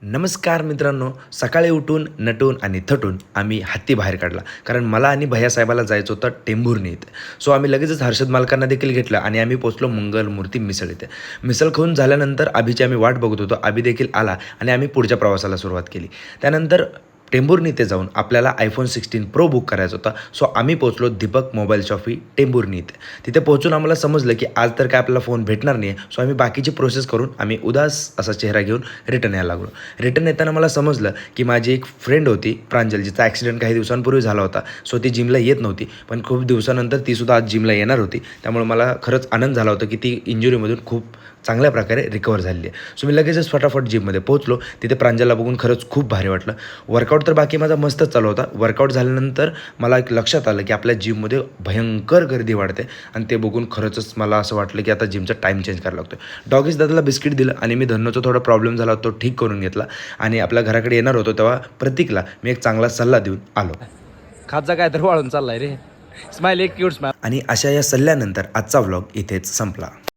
नमस्कार मित्रांनो, सकाळी उठून नटून आणि थटून आम्ही हत्ती बाहेर काढला. कारण मला आणि भैयासाहेबाला जायचं होतं टेंभुर्णी इथे. सो आम्ही लगेचच हर्षद मालकांना देखील घेतलं आणि आम्ही पोहोचलो मंगलमूर्ती मिसळ इथे. मिसळ खाऊन झाल्यानंतर अभिची आम्ही वाट बघत होतो. अभि देखील आला आणि आम्ही पुढच्या प्रवासाला सुरुवात केली. त्यानंतर टेंभुर्णी इथे जाऊन आपल्याला iPhone 16 Pro बुक करायचा होता. सो आम्ही पोहोचलो दीपक मोबाईल शॉपी टेंभुर्णी इथे. तिथे पोहोचून आम्हाला समजलं की आज तर काय आपल्याला फोन भेटणार नाही आहे. सो आम्ही बाकीची प्रोसेस करून आम्ही उदास असा चेहरा घेऊन रिटर्न यायला लागलो. रिटर्न येताना मला समजलं की माझी एक फ्रेंड होती प्रांजल, जिचा ॲक्सिडेंट काही दिवसांपूर्वी झाला होता. सो ती जिमला येत नव्हती, पण खूप दिवसानंतर तीसुद्धा आज जिमला येणार होती. त्यामुळे मला खरंच आनंद झाला होता की ती इंजुरीमधून खूप चांगल्या प्रकारे रिकवर झालेली आहे. सो मी लगेचच फटाफट जिममध्ये पोहोचलो. तिथे प्रांजलला बघून खरंच खूप भारी वाटलं. वर्कआउट तर बाकी माझा मस्तच चालू होता. वर्कआउट झाल्यानंतर मला एक लक्षात आलं की आपल्या जिममध्ये भयंकर गर्दी वाढते आणि ते बघून खरंच मला असं वाटलं की आता जिमचा टाईम चेंज करायला लागतो. डॉगीज दादाला बिस्किट दिलं आणि मी धन्नोचा थोडा प्रॉब्लेम झाला तो ठीक करून घेतला आणि आपल्या घराकडे येणार होतो तेव्हा प्रतीकला मी एक चांगला सल्ला देऊन आलो. खाजा काय तर वाळून चाललाय रे. स्माइल, एक क्यूट स्माइल. आणि अशा या सल्ल्यानंतर आजचा व्लॉग इथेच संपला.